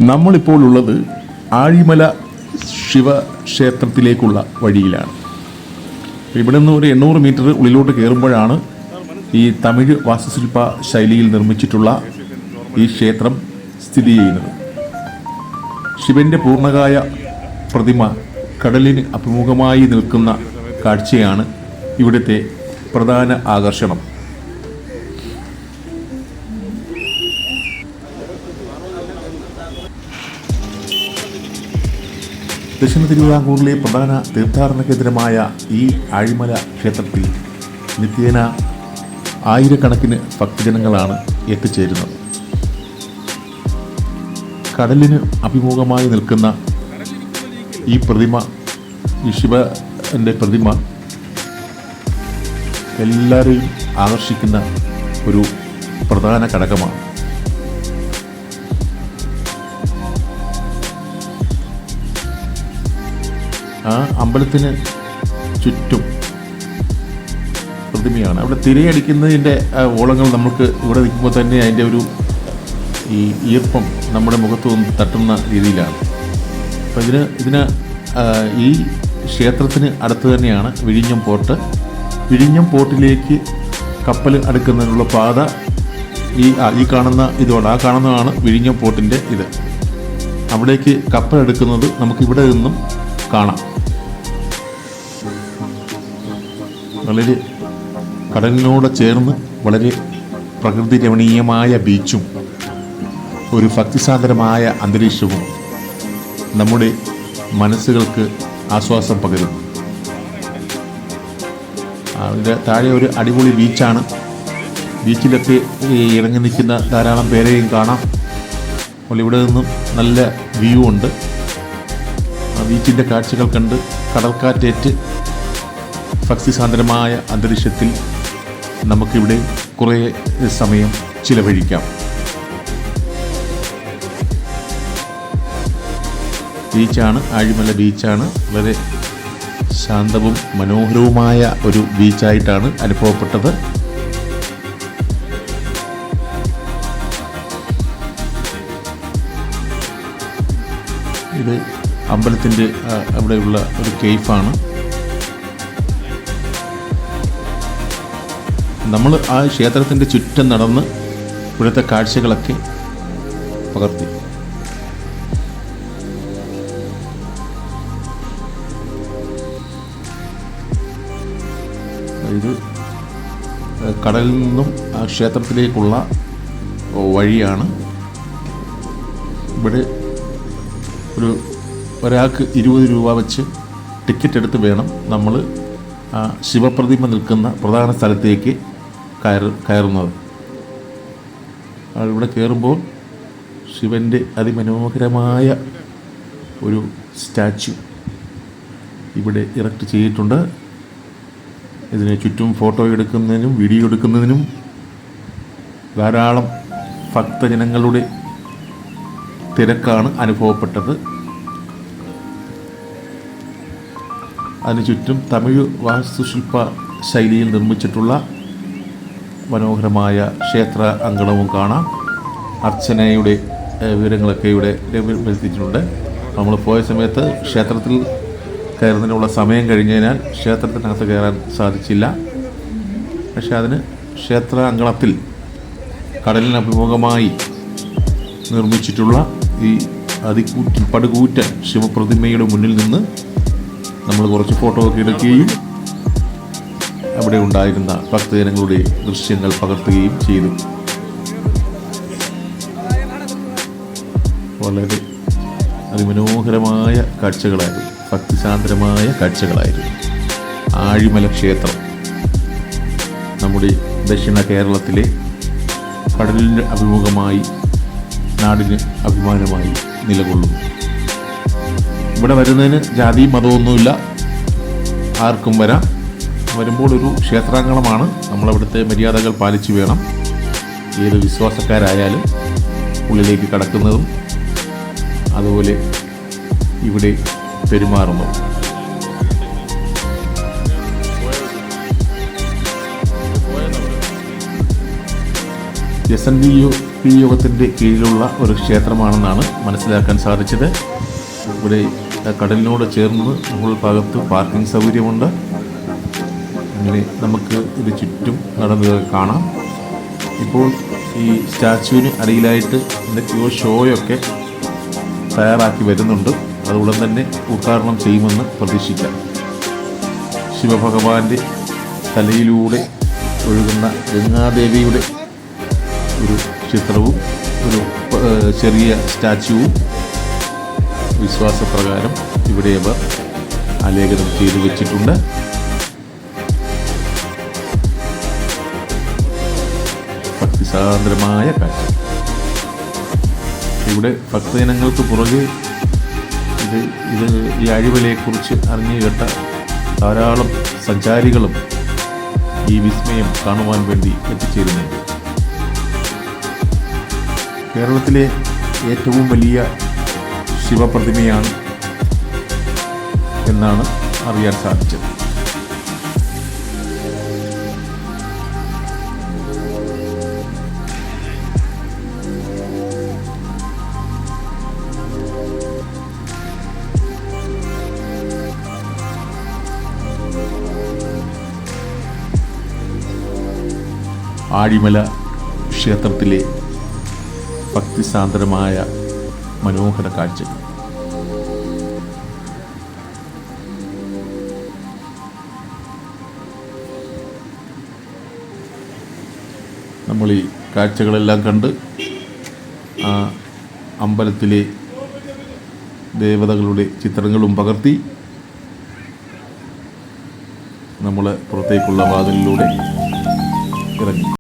നമ്മളിപ്പോൾ ഉള്ളത് ആഴിമല ശിവക്ഷേത്രത്തിലേക്കുള്ള വഴിയിലാണ്. ഇവിടെ നിന്ന് ഒരു 800 മീറ്റർ ഉള്ളിലോട്ട് കയറുമ്പോഴാണ് ഈ തമിഴ് വാസ്തുശില്പ ശൈലിയിൽ നിർമ്മിച്ചിട്ടുള്ള ഈ ക്ഷേത്രം സ്ഥിതി ചെയ്യുന്നത്. ശിവന്റെ പൂർണ്ണകായ പ്രതിമ കടലിന് അഭിമുഖമായി നിൽക്കുന്ന കാഴ്ചയാണ് ഇവിടുത്തെ പ്രധാന ആകർഷണം. ദക്ഷിണ തിരുവിതാംകൂറിലെ പ്രധാന തീർത്ഥാടന കേന്ദ്രമായ ഈ ആഴിമല ക്ഷേത്രത്തിൽ നിത്യേന ആയിരക്കണക്കിന് ഭക്തജനങ്ങളാണ് എത്തിച്ചേരുന്നത്. കടലിന് അഭിമുഖമായി നിൽക്കുന്ന ഈ പ്രതിമ, ഈ ശിവന്റെ പ്രതിമ എല്ലാവരെയും ആകർഷിക്കുന്ന ഒരു പ്രധാന ഘടകമാണ്. ആ അമ്പലത്തിന് ചുറ്റും പ്രതിമയാണ്. അവിടെ തിരയടിക്കുന്നതിൻ്റെ ഓളങ്ങൾ നമുക്ക് ഇവിടെ നിൽക്കുമ്പോൾ തന്നെ അതിൻ്റെ ഒരു ഈ ഈർപ്പം നമ്മുടെ മുഖത്ത് വന്ന് തട്ടുന്ന രീതിയിലാണ്. അപ്പോൾ ഇതിന് ഈ ക്ഷേത്രത്തിന് അടുത്ത് തന്നെയാണ് വിഴിഞ്ഞം പോർട്ട്. വിഴിഞ്ഞം പോർട്ടിലേക്ക് കപ്പൽ അടുക്കുന്നതിനുള്ള പാത ഈ കാണുന്ന ഇതുകൊണ്ട്, ആ കാണുന്നതാണ് വിഴിഞ്ഞം പോർട്ടിൻ്റെ ഇത്. അവിടേക്ക് കപ്പൽ എടുക്കുന്നത് നമുക്കിവിടെ നിന്നും കാണാം. വളരെ കടലിനോട് ചേർന്ന് വളരെ പ്രകൃതി രമണീയമായ ബീച്ചും ഒരു ഭക്തിസാന്ദ്രമായ അന്തരീക്ഷവും നമ്മുടെ മനസ്സുകൾക്ക് ആശ്വാസം പകരും. അതിൻ്റെ താഴെ ഒരു അടിപൊളി ബീച്ചാണ്. ബീച്ചിലൊക്കെ ഇറങ്ങി നിൽക്കുന്ന ധാരാളം പേരെയും കാണാം. അപ്പോൾ ഇവിടെ നിന്നും നല്ല വ്യൂ ഉണ്ട്. ബീച്ചിൻ്റെ കാഴ്ചകൾ കണ്ട് കടൽക്കാറ്റേറ്റ് ഭക്തിസാന്ദ്രമായ അന്തരീക്ഷത്തിൽ നമുക്കിവിടെ കുറേ സമയം ചിലവഴിക്കാം. ബീച്ചാണ്, ആഴിമല ബീച്ചാണ്. വളരെ ശാന്തവും മനോഹരവുമായ ഒരു ബീച്ചായിട്ടാണ് അനുഭവപ്പെട്ടത്. ഇത് അമ്പലത്തിൻ്റെ അവിടെയുള്ള ഒരു കേഫാണ്. നമ്മൾ ആ ക്ഷേത്രത്തിൻ്റെ ചുറ്റും നടന്ന് ഇവിടുത്തെ കാഴ്ചകളൊക്കെ പകർത്തി. ഇത് കടലിൽ നിന്നും ആ ക്ഷേത്രത്തിലേക്കുള്ള വഴിയാണ്. ഇവിടെ ഒരാൾക്ക് 20 രൂപ വെച്ച് ടിക്കറ്റ് എടുത്ത് വേണം നമ്മൾ ആ ശിവപ്രതിമ നിൽക്കുന്ന പ്രധാന സ്ഥലത്തേക്ക് കയറുന്നത്. ഇവിടെ കയറുമ്പോൾ ശിവൻ്റെ അതിമനോഹരമായ ഒരു സ്റ്റാച്യു ഇവിടെ ഇറക്റ്റ് ചെയ്തിട്ടുണ്ട്. ഇതിന് ചുറ്റും ഫോട്ടോ എടുക്കുന്നതിനും വീഡിയോ എടുക്കുന്നതിനും ധാരാളം ഭക്തജനങ്ങളുടെ തിരക്കാണ് അനുഭവപ്പെട്ടത്. അതിന് ചുറ്റും തമിഴ് വാസ്തുശില്പ ശൈലിയിൽ നിർമ്മിച്ചിട്ടുള്ള മനോഹരമായ ക്ഷേത്ര അങ്കണവും കാണാം. അർച്ചനയുടെ വിവരങ്ങളൊക്കെ ഇവിടെ വരുത്തിയിട്ടുണ്ട്. നമ്മൾ പോയ സമയത്ത് ക്ഷേത്രത്തിൽ കയറുന്നതിനുള്ള സമയം കഴിഞ്ഞതിനാൽ ക്ഷേത്രത്തിനകത്ത് കയറാൻ സാധിച്ചില്ല. പക്ഷെ അതിന് ക്ഷേത്ര അങ്കണത്തിൽ കടലിന് അഭിമുഖമായി നിർമ്മിച്ചിട്ടുള്ള ഈ പടുകൂറ്റൻ ശിവപ്രതിമയുടെ മുന്നിൽ നിന്ന് നമ്മൾ കുറച്ച് ഫോട്ടോ ഒക്കെ എടുക്കുകയും അവിടെ ഉണ്ടായിരുന്ന ഭക്തജനങ്ങളുടെ ദൃശ്യങ്ങൾ പകർത്തുകയും ചെയ്തു. വളരെ അതിമനോഹരമായ കാഴ്ചകളായിരുന്നു, ഭക്തിസാന്ദ്രമായ കാഴ്ചകളായിരുന്നു. ആഴിമല ക്ഷേത്രം നമ്മുടെ ദക്ഷിണ കേരളത്തിലെ കടലിന് അഭിമുഖമായി നാടിന് അഭിമാനമായി നിലകൊള്ളുന്നു. ഇവിടെ വരുന്നതിന് ജാതി മതമൊന്നുമില്ല, ആർക്കും വരാം. വരുമ്പോൾ ഒരു ക്ഷേത്രാങ്കണമാണ്. നമ്മളവിടുത്തെ മര്യാദകൾ പാലിച്ചു വേണം ഏത് വിശ്വാസക്കാരായാലും ഉള്ളിലേക്ക് കടക്കുന്നതും അതുപോലെ ഇവിടെ പെരുമാറുന്നു. SNVU പി യോഗത്തിൻ്റെ കീഴിലുള്ള ഒരു ക്ഷേത്രമാണെന്നാണ് മനസ്സിലാക്കാൻ സാധിച്ചത്. ഇവിടെ കടലിനോട് ചേർന്ന് മുകൾ ഭാഗത്ത് പാർക്കിംഗ് സൗകര്യമുണ്ട്. അങ്ങനെ നമുക്ക് ഇത് ചുറ്റും നടന്ന് കാണാം. ഇപ്പോൾ ഈ സ്റ്റാച്യുവിന് അടിയിലായിട്ട് എന്തൊക്കെയോ ഷോയൊക്കെ തയ്യാറാക്കി വരുന്നുണ്ട്. അതുകൊണ്ട് തന്നെ ഉദ്ഘാടനം ചെയ്യുമെന്ന് പ്രതീക്ഷിക്കാം. ശിവഭഗവാന്റെ തലയിലൂടെ ഒഴുകുന്ന ഗംഗാദേവിയുടെ ഒരു ചിത്രവും ഒരു ചെറിയ സ്റ്റാച്യുവും വിശ്വാസപ്രകാരം ഇവിടെ അവർ ആലേഖനം ചെയ്തു വെച്ചിട്ടുണ്ട്. ഭക്തിസാന്ദ്രമായ കാഴ്ച. ഇവിടെ ഭക്തജനങ്ങൾക്ക് പുറകെ ഈ അഴിമലയെക്കുറിച്ച് അറിഞ്ഞു കേട്ട ധാരാളം സഞ്ചാരികളും ഈ വിസ്മയം കാണുവാൻ വേണ്ടി എത്തിച്ചേരുന്നുണ്ട്. കേരളത്തിലെ ഏറ്റവും വലിയ ശിവപ്രതിമയാണ് എന്നാണ് അറിയാൻ സാധിച്ചത്. ആഴിമല ക്ഷേത്രത്തിലെ ഭക്തിസാന്ദ്രമായ മനോഹര കാഴ്ചകൾ. നമ്മൾ ഈ കാഴ്ചകളെല്ലാം കണ്ട് ആ അമ്പലത്തിലെ ദേവതകളുടെ ചിത്രങ്ങളും പകർത്തി നമ്മൾ പുറത്തേക്കുള്ള വാതിലിലൂടെ ഇറങ്ങി.